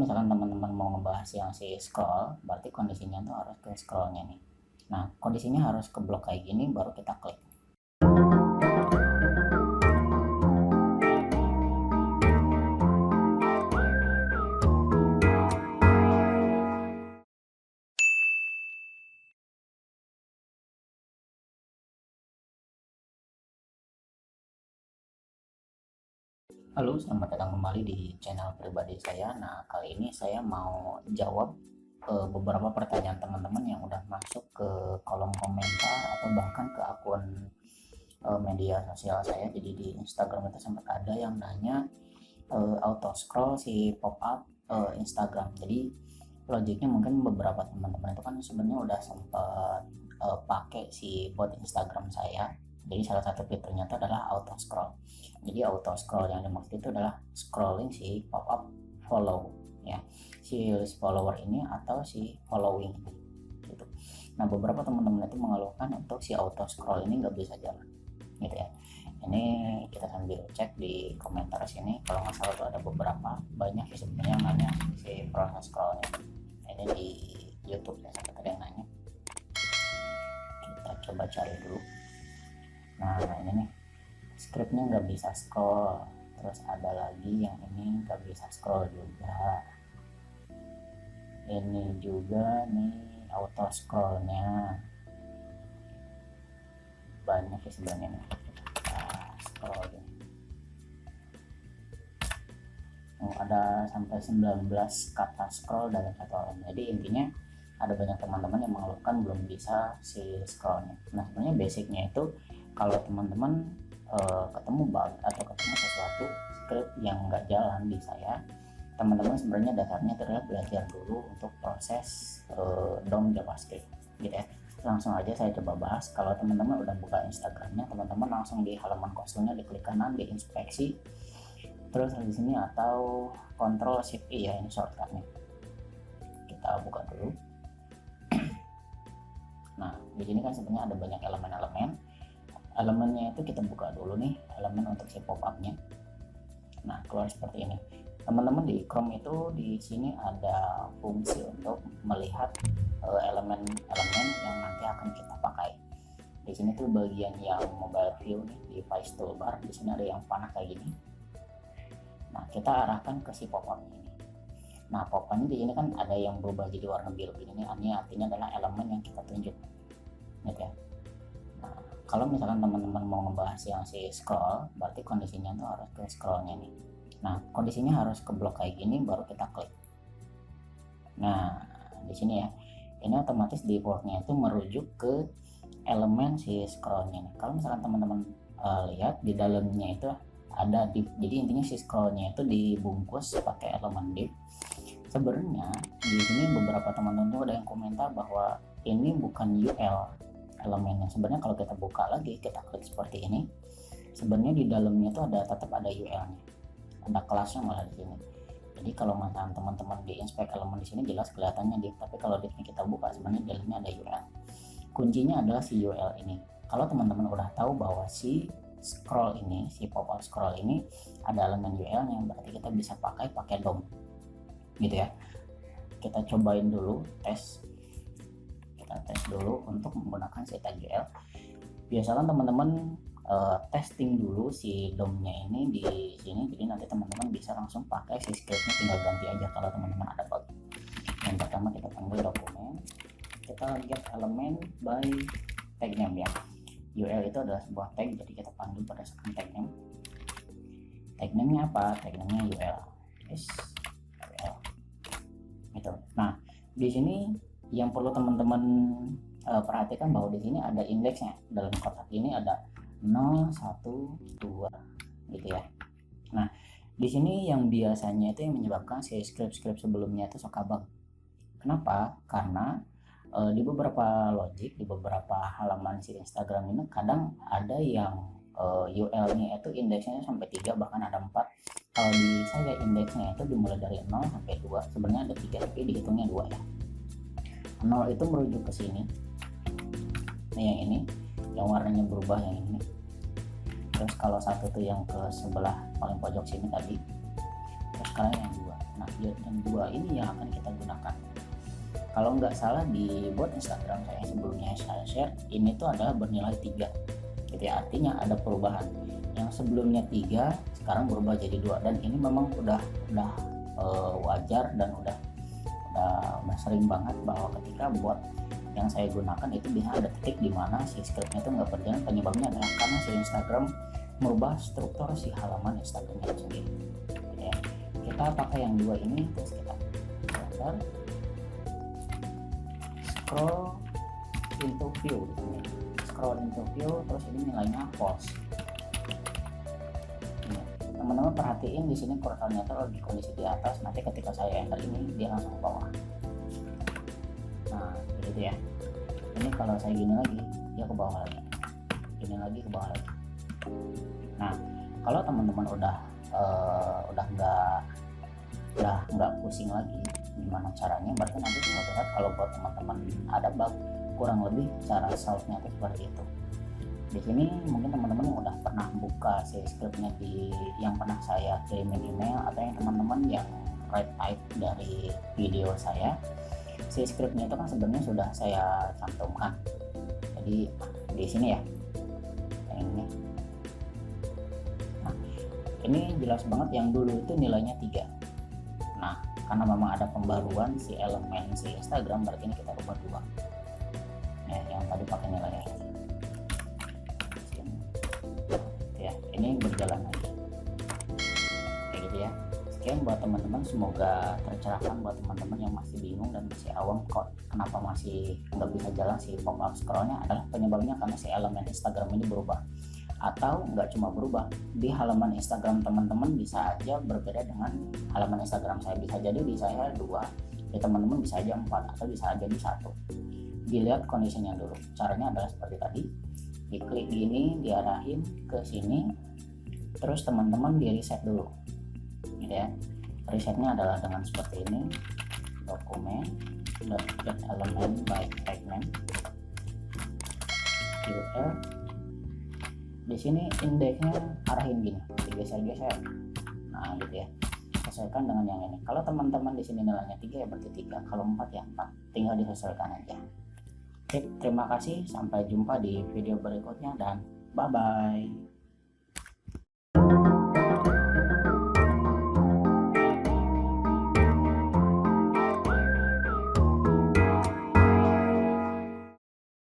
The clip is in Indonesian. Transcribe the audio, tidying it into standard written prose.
misalkan teman-teman mau ngebahas yang si scroll, berarti kondisinya tuh harus ke scrollnya nih. Nah, kondisinya harus ke blok kayak gini baru kita klik. Halo, selamat datang kembali di channel pribadi saya. Nah, kali ini saya mau jawab beberapa pertanyaan teman-teman yang udah masuk ke kolom komentar atau bahkan ke akun media sosial saya. Jadi di Instagram itu sempat ada yang nanya auto scroll si pop up Instagram. Jadi logiknya mungkin beberapa teman-teman itu kan sebenarnya udah sempat pakai si bot Instagram saya. Jadi salah satu fiturnya itu adalah auto scroll. Jadi auto scroll yang dimaksud itu adalah scrolling si pop up follow ya, si follower ini atau si following gitu. Nah, beberapa teman-teman itu mengeluhkan untuk si auto scroll ini nggak bisa jalan gitu ya. Ini kita sambil cek di komentar sini, kalau nggak salah tuh ada beberapa banyak ya sebenarnya yang nanya si proses scrollnya. Ini di YouTube ya, sampai tadi yang nanya. Kita coba cari dulu. Nah, ini nih scriptnya nggak bisa scroll, terus ada lagi yang ini nggak bisa scroll juga, ini juga nih auto scrollnya banyak ya sebenarnya nih. Kita scroll deh. Ada sampai 19 kata scroll dalam satu halaman. Jadi intinya ada banyak teman-teman yang mengeluhkan belum bisa si scrollnya. Nah, sebenarnya basicnya itu kalau teman-teman ketemu bug atau ketemu sesuatu script yang nggak jalan di saya, teman-teman sebenarnya dasarnya adalah belajar dulu untuk proses DOM JavaScript gitu ya. Langsung aja saya coba bahas. Kalau teman-teman udah buka Instagramnya, teman-teman langsung di halaman kosongnya diklik kanan di inspeksi, terus di sini atau Ctrl Shift I ya, ini shortcutnya. Kita buka dulu. Nah, di sini kan sebenarnya ada banyak elemennya itu kita buka dulu nih, elemen untuk si pop up-nya. Nah, keluar seperti ini. Teman-teman di Chrome itu di sini ada fungsi untuk melihat elemen-elemen yang nanti akan kita pakai. Di sini tuh bagian yang mobile view nih, di device toolbar, di sini ada yang panah kayak gini. Nah, kita arahkan ke si pop up ini. Nah, pop up ini di sini kan ada yang berubah jadi warna biru ini artinya adalah elemen yang kita tunjuk. Gitu ya. Nah, kalau misalkan teman-teman mau ngebahas yang si scroll, berarti kondisinya tuh harus ke scrollnya nih. Nah, kondisinya harus ke blok kayak gini baru kita klik. Nah, di sini ya, ini otomatis defaultnya itu merujuk ke elemen si scrollnya nih. Kalau misalkan teman-teman lihat di dalamnya itu ada div, jadi intinya si scrollnya itu dibungkus pakai elemen div. Sebenarnya di sini beberapa teman-teman tuh ada yang komentar bahwa ini bukan UL elemennya. Sebenarnya kalau kita buka lagi, kita klik seperti ini, sebenarnya di dalamnya itu tetap ada UL-nya, ada kelasnya malah di sini. Jadi kalau misalkan teman-teman di inspect elemen di sini jelas kelihatannya div, tapi kalau divnya kita buka sebenarnya di dalamnya ada UL. Kuncinya adalah si UL ini. Kalau teman-teman udah tahu bahwa si scroll ini, si pop up scroll ini ada elemen UL-nya, berarti kita bisa pakai DOM gitu ya. Kita cobain dulu tes dulu untuk menggunakan si tag UL. Biasakan teman-teman testing dulu si DOM-nya ini di sini, jadi nanti teman-teman bisa langsung pakai si scriptnya, tinggal ganti aja kalau teman-teman ada bug. Yang pertama kita panggil dokumen, kita lihat elemen by tag name ya. UL itu adalah sebuah tag, jadi kita panggil berdasarkan tag name. Tag name-nya apa? Tag name-nya UL. Yes, UL. Gitu. Nah, di sini yang perlu teman-teman perhatikan bahwa di sini ada indeksnya. Dalam kotak ini ada 0, 1, 2 gitu ya. Nah, di sini yang biasanya itu yang menyebabkan si script sebelumnya itu suka bug. Kenapa? Karena di beberapa logic, di beberapa halaman si Instagram ini kadang ada yang UL-nya itu indeksnya sampai 3, bahkan ada 4. Kalau di saya indeksnya itu dimulai dari 0 sampai 2. Sebenarnya ada 3 tapi dihitungnya 2 ya. 0 itu merujuk ke sini. Nah, yang ini yang warnanya berubah, yang ini. Terus kalau 1 tuh yang ke sebelah paling pojok sini tadi. Terus sekarang yang 2. Nah, dan 2 ini yang akan kita gunakan. Kalau nggak salah di bot Instagram saya sebelumnya saya share, ini tuh adalah bernilai 3 gitu ya, artinya ada perubahan. Yang sebelumnya 3 sekarang berubah jadi 2, dan ini memang udah wajar dan udah sering banget bahwa ketika bot yang saya gunakan itu bisa ada titik di mana si scriptnya itu nggak berjalan. Penyebabnya adalah karena si Instagram merubah struktur si halaman Instagramnya itu sendiri ya. Kita pakai yang 2 ini, terus kita scroll into view di sini. Scroll into view, terus ini nilainya false. Teman-teman perhatiin di sini kursornya itu di kondisi di atas, nanti ketika saya enter ini dia langsung ke bawah. Nah begitu ya. Ini kalau saya gini lagi dia ke bawah lagi, gini lagi ke bawah lagi. Nah kalau teman-teman udah nggak pusing lagi gimana caranya, berarti nanti suatu saat kalau buat teman-teman ada bug, kurang lebih cara solve-nya itu seperti itu. Di sini mungkin teman-teman yang udah pernah buka si scriptnya yang pernah saya kirimin email, atau yang teman-teman yang right type dari video saya, si scriptnya itu kan sebenarnya sudah saya cantumkan. Jadi di sini ya, ini. Nah ini jelas banget yang dulu itu nilainya 3. Nah karena memang ada pembaruan si elemen si Instagram, berarti ini kita rubah 2 ya, yang tadi pakai nilainya ya, ini berjalan lagi kayak gitu ya. Sekian buat teman-teman, semoga tercerahkan buat teman-teman yang masih bingung dan masih awam kok kenapa masih nggak bisa jalan si pop-up scrollnya. Adalah penyebabnya karena si elemen Instagram ini berubah, atau nggak cuma berubah, di halaman Instagram teman-teman bisa aja berbeda dengan halaman Instagram saya. Bisa jadi di saya 2, di teman-teman bisa aja 4, atau bisa aja di 1. Dilihat kondisinya dulu. Caranya adalah seperti tadi, diklik gini, diarahin ke sini, terus teman-teman di reset dulu gitu ya. Resetnya adalah dengan seperti ini, dokumen get element by segment filter. Di sini indeksnya arahin gini, digeser-geser. Nah gitu ya, sesuaikan dengan yang ini. Kalau teman-teman di sini nilainya 3 ya berarti 3, kalau 4 ya 4, tinggal disesuaikan aja. Oke, terima kasih, sampai jumpa di video berikutnya dan bye bye.